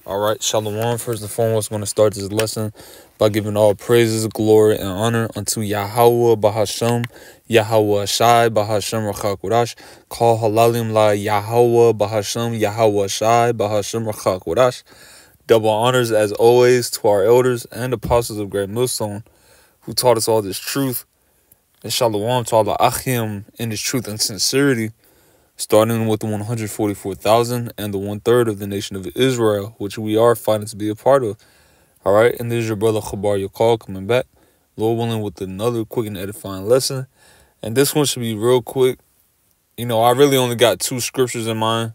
All right, Shalom. First and foremost, I'm going to start this lesson by giving all praises, glory, and honor unto Yahweh Bahashem, Yahweh Shai Bahashem Rachakwadash. Call halalim la Yahweh Bahashem, Yahweh Shai Bahashem Rachakwadash. Double honors as always to our elders and apostles of Great Millstone who taught us all this truth. And Shalom to all the Achim in this truth and sincerity, starting with the 144,000 and the 1/3 of the nation of Israel, which we are fighting to be a part of. All right, and this is your brother Chabar Yakal coming back, Lord willing, with another quick and edifying lesson. And this one should be real quick. I really only got 2 scriptures in mind,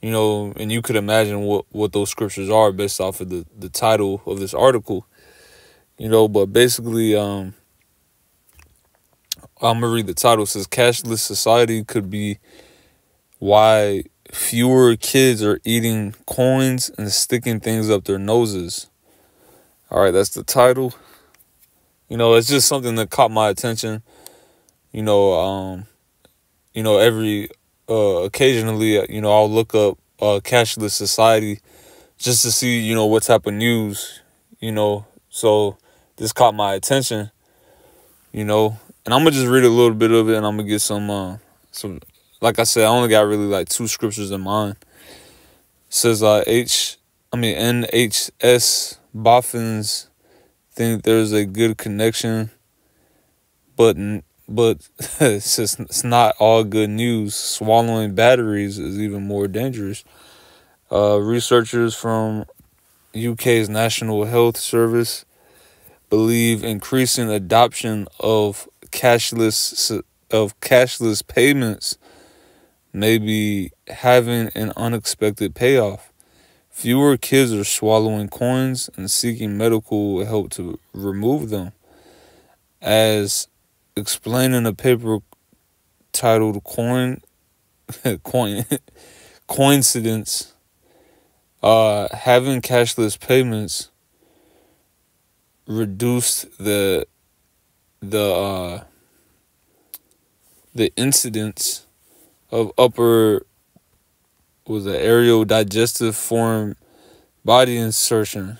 and you could imagine what those scriptures are based off of the title of this article, but basically, I'm going to read the title. It says, Cashless Society Could Be Why Fewer Kids Are Eating Coins and Sticking Things Up Their Noses. All right, that's the title. It's just something that caught my attention. Every occasionally, I'll look up Cashless Society just to see, what type of news, So this caught my attention, and I'm gonna just read a little bit of it, and I'm gonna get some. Like I said, I only got really like 2 scriptures in mind. It says NHS boffins think there's a good connection, but it's not all good news. Swallowing batteries is even more dangerous. Researchers from UK's National Health Service believe increasing adoption of cashless payments may be having an unexpected payoff. Fewer kids are swallowing coins and seeking medical help to remove them. As explained in a paper titled Coincidence, having cashless payments reduced the incidence of aerial digestive foreign body insertion.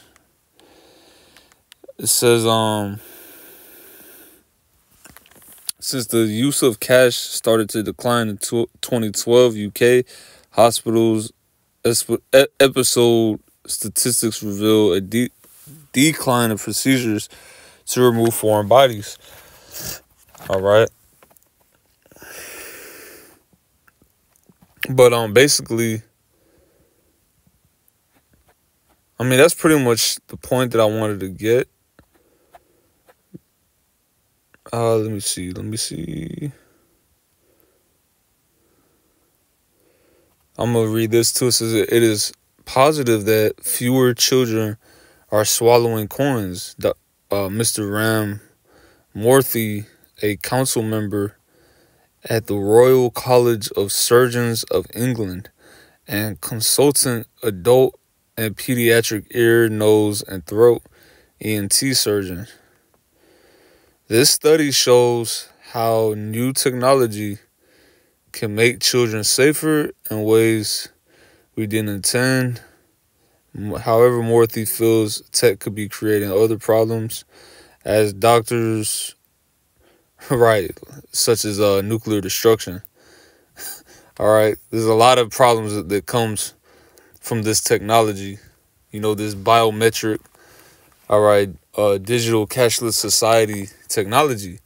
It says since the use of cash started to decline in 2012, UK hospitals episode statistics reveal a decline of procedures to remove foreign bodies. All right. But basically, that's pretty much the point that I wanted to get. Let me see. I'm gonna read this too. It says it is positive that fewer children are swallowing coins. Mr. Ram Morthy, a council member at the Royal College of Surgeons of England and consultant adult and pediatric ear, nose, and throat ENT surgeon. This study shows how new technology can make children safer in ways we didn't intend. However, Morthy feels tech could be creating other problems as doctors, right, such as nuclear destruction. All right, there's a lot of problems that comes from this technology. This biometric, all right, digital cashless society technology.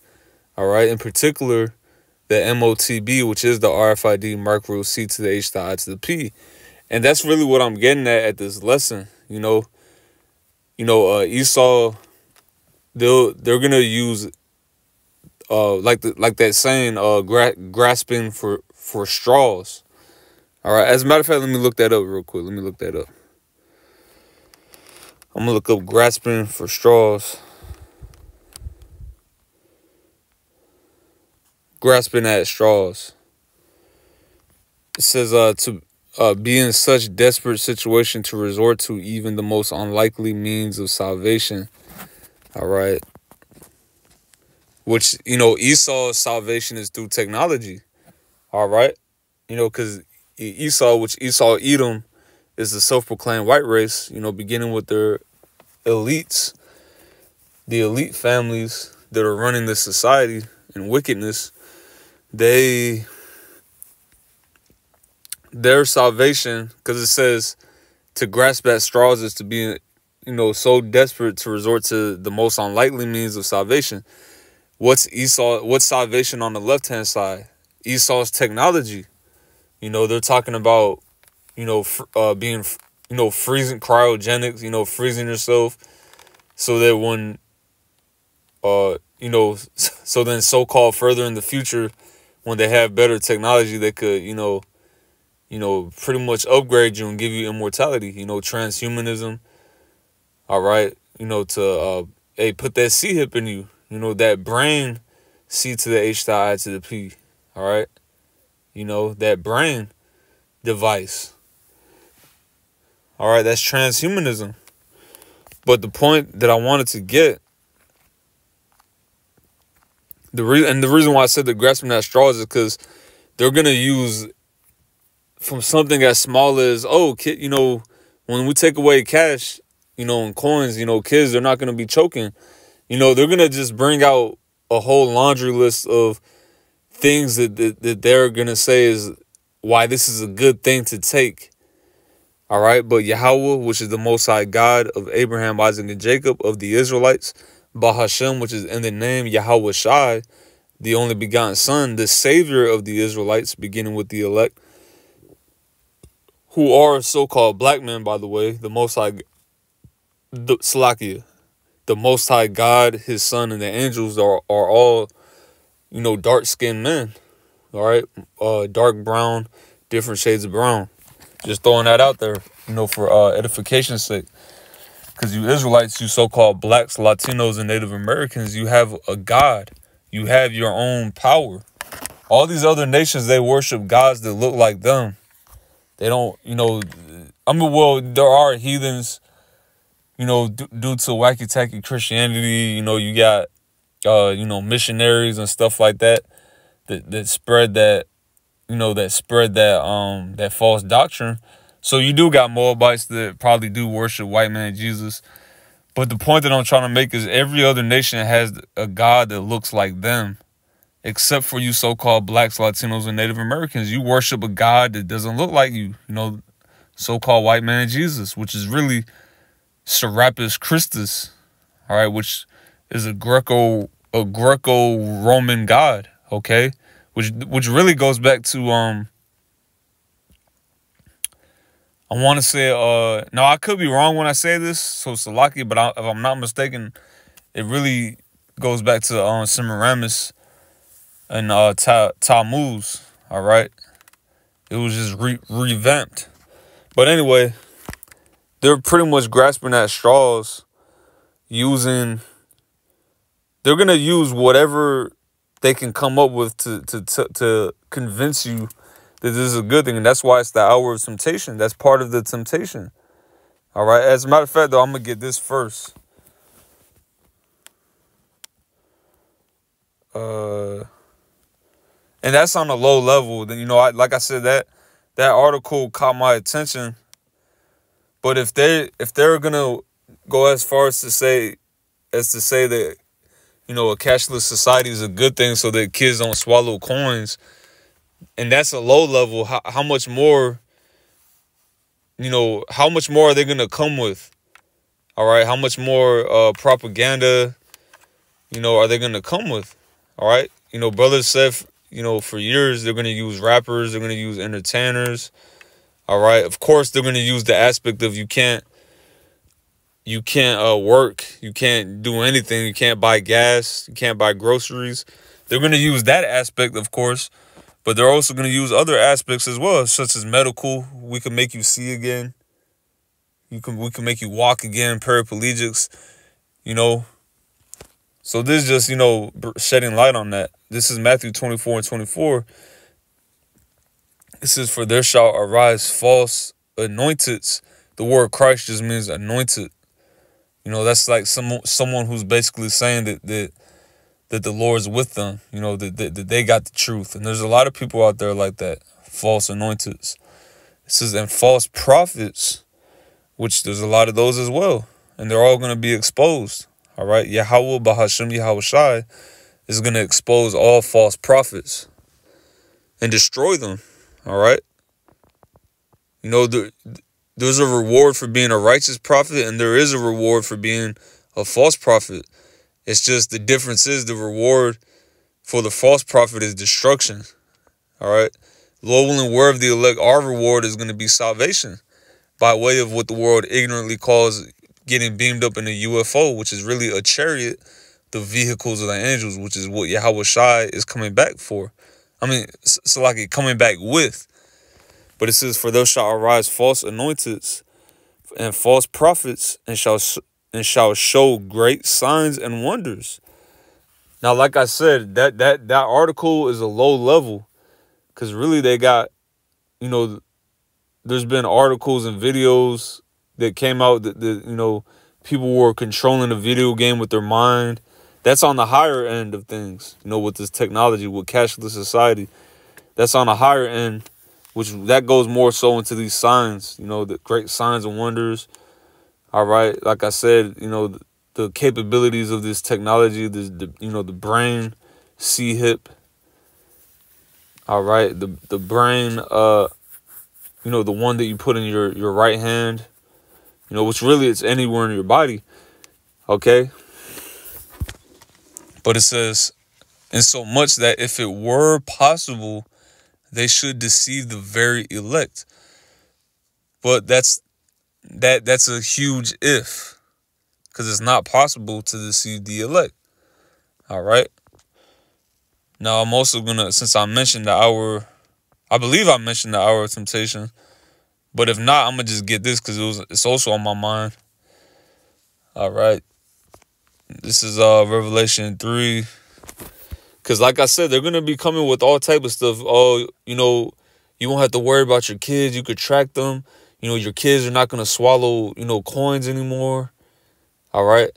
All right, in particular, the MOTB, which is the RFID micro C to the H to the I to the P. And that's really what I'm getting at this lesson. Esau, they're gonna use like that saying, grasping for straws. All right. As a matter of fact, let me look that up real quick. I'm gonna look up grasping for straws. Grasping at straws. It says to be in such desperate situation to resort to even the most unlikely means of salvation. All right. Which, Esau's salvation is through technology. All right. Because Esau, which Esau Edom, is the self-proclaimed white race, beginning with their elites, the elite families that are running this society in wickedness. Their salvation, because it says to grasp at straws is to be, so desperate to resort to the most unlikely means of salvation. What's salvation on the left-hand side? Esau's technology. They're talking about, being, freezing cryogenics, freezing yourself so that when, so then so-called further in the future, when they have better technology, they could, pretty much upgrade you and give you immortality, transhumanism. All right. Put that C hip in you, that brain, C to the H to the I to the P. All right. That brain device. All right. That's transhumanism. But the point that I wanted to get, the reason why I said the grasping at straws is because they're going to use from something as small as, when we take away cash, and coins, kids, they're not going to be choking. They're going to just bring out a whole laundry list of things that they're going to say is why this is a good thing to take. All right. But Yahweh, which is the Most High God of Abraham, Isaac, and Jacob, of the Israelites, Bahashem, which is in the name Yahweh Shai, the only begotten Son, the Savior of the Israelites, beginning with the elect, who are so-called black men, by the way, the Most High, the Most High God, His Son, and the angels are all, dark-skinned men. All right, dark brown, different shades of brown. Just throwing that out there, for edification's sake. Because you Israelites, you so-called blacks, Latinos, and Native Americans, you have a God. You have your own power. All these other nations, they worship gods that look like them. They don't, there are heathens, due to wacky-tacky Christianity. You got, missionaries and stuff like that spread that, that false doctrine. So you do got Moabites that probably do worship white man Jesus. But the point that I'm trying to make is every other nation has a God that looks like them. Except for you so-called blacks, Latinos, and Native Americans. You worship a God that doesn't look like you. So-called white man Jesus, which is really Serapis Christus. All right, which is a Greco-Roman God. Okay, which really goes back to I want to say now I could be wrong when I say this, so Salaki, but if I'm not mistaken, it really goes back to Semiramis and Tammuz. All right, it was just revamped. But anyway, they're pretty much grasping at straws, they're gonna use whatever they can come up with to convince you that this is a good thing. And that's why it's the hour of temptation. That's part of the temptation. All right. As a matter of fact, though, I'm going to get this first. And that's on a low level. Then, like I said, that article caught my attention. But if they're going to go as far as to say that, a cashless society is a good thing so that kids don't swallow coins, and that's a low level, how much more, how much more are they going to come with? All right. How much more propaganda, are they going to come with? All right. Brothers said, for years, they're going to use rappers. They're going to use entertainers. All right. Of course, they're going to use the aspect of you can't work. You can't do anything. You can't buy gas. You can't buy groceries. They're going to use that aspect, of course. But they're also going to use other aspects as well, such as medical. We can make you see again. We can make you walk again, paraplegics, So this is just, shedding light on that. This is Matthew 24:24. It says, for there shall arise false anointeds. The word Christ just means anointed. That's like someone who's basically saying that the Lord's with them, that they got the truth. And there's a lot of people out there like that, false anointeds. It says, and false prophets, which there's a lot of those as well. And they're all going to be exposed. All right. Yahweh Bahashim Yahweh Shai is going to expose all false prophets and destroy them. All right. You know, there's a reward for being a righteous prophet, and there is a reward for being a false prophet. It's just the difference is the reward for the false prophet is destruction. All right. Lord willing, word of the elect, our reward is going to be salvation by way of what the world ignorantly calls getting beamed up in a UFO, which is really a chariot, the vehicles of the angels, which is what Yahweh Shai is coming back for. I mean, it's like it coming back with. But it says, for there shall arise false anointeds and false prophets, and shall show great signs and wonders. Now, like I said, that article is a low level, because really they got, you know, there's been articles and videos that came out that you know, people were controlling the video game with their mind. That's on the higher end of things, you know, with this technology, with cashless society. That's on the higher end, which that goes more so into these signs, you know, the great signs and wonders. All right. Like I said, you know, the capabilities of this technology, you know, the brain, C-hip. All right. The brain, you know, the one that you put in your right hand, you know, which really it's anywhere in your body. Okay. But it says, in so much that if it were possible, they should deceive the very elect. But that's a huge if, because it's not possible to deceive the elect. All right. Now, I'm also going to, since I mentioned the hour, I believe I mentioned the hour of temptation. But if not, I'm going to just get this because it's also on my mind. All right. This is Revelation 3. Because like I said, they're going to be coming with all type of stuff. Oh, you know, you won't have to worry about your kids. You could track them. You know, your kids are not going to swallow, you know, coins anymore. All right.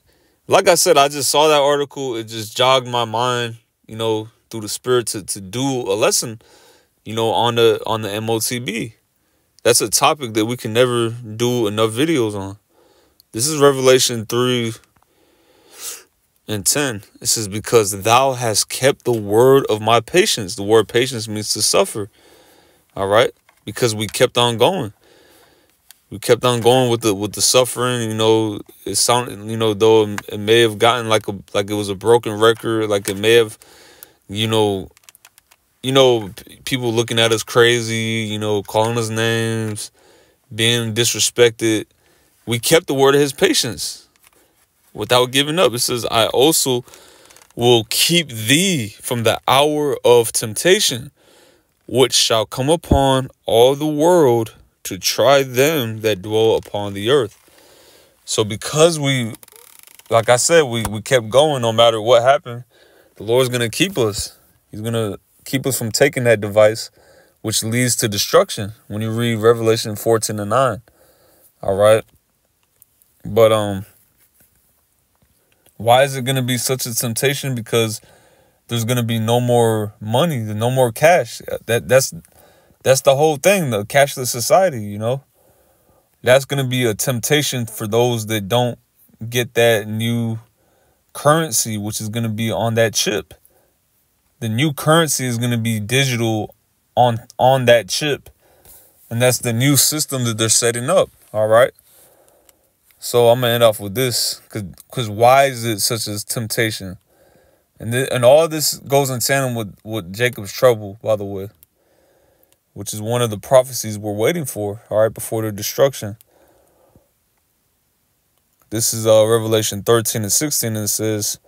Like I said, I just saw that article. It just jogged my mind, you know, through the spirit to do a lesson, you know, on the MOTB. That's a topic that we can never do enough videos on. This is Revelation 3 and 10. It says, because thou hast kept the word of my patience. The word patience means to suffer. All right. Because we kept on going. We kept on going with the suffering. You know, it sounded, you know, though it may have gotten like it was a broken record. Like it may have, you know, people looking at us crazy, you know, calling us names, being disrespected. We kept the word of his patience without giving up. It says, I also will keep thee from the hour of temptation, which shall come upon all the world to try them that dwell upon the earth. So because we, like I said, we kept going no matter what happened, the Lord's going to keep us. He's going to keep us from taking that device, which leads to destruction when you read Revelation 14:9. All right. But why is it going to be such a temptation? Because there's going to be no more money, no more cash. That's the whole thing, the cashless society, you know. That's going to be a temptation for those that don't get that new currency, which is going to be on that chip. The new currency is going to be digital on that chip. And that's the new system that they're setting up, all right? So I'm going to end off with this, because why is it such a temptation? And all this goes in tandem with Jacob's trouble, by the way, which is one of the prophecies we're waiting for, all right, before their destruction. This is Revelation 13:16, and it says,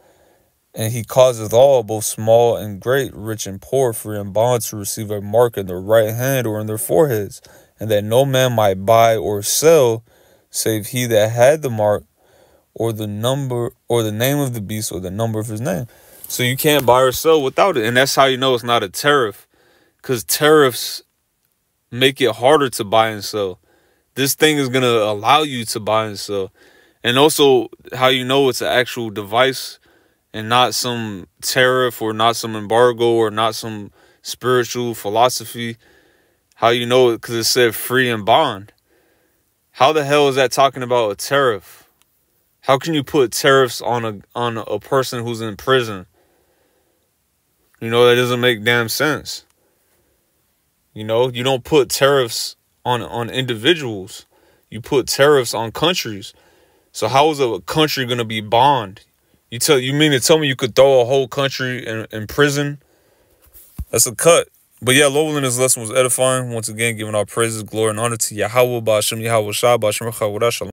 and he causeth all, both small and great, rich and poor, free and bond, to receive a mark in their right hand or in their foreheads, and that no man might buy or sell, save he that had the mark, or the number, or the name of the beast, or the number of his name. So you can't buy or sell without it. And that's how you know it's not a tariff, because tariffs make it harder to buy and sell. This thing is going to allow you to buy and sell. And also how you know it's an actual device and not some tariff or not some embargo or not some spiritual philosophy. How you know it? Because it said free and bond. How the hell is that talking about a tariff? How can you put tariffs on a person who's in prison? You know, that doesn't make damn sense. You know, you don't put tariffs on individuals. You put tariffs on countries. So how is a country going to be bond? You mean to tell me you could throw a whole country in prison? That's a cut. But yeah, Lord, this lesson was edifying. Once again, giving our praises, glory, and honor to Yahweh, Ba'ashem, Yahweh Shah, Ba'ashem, Shalom.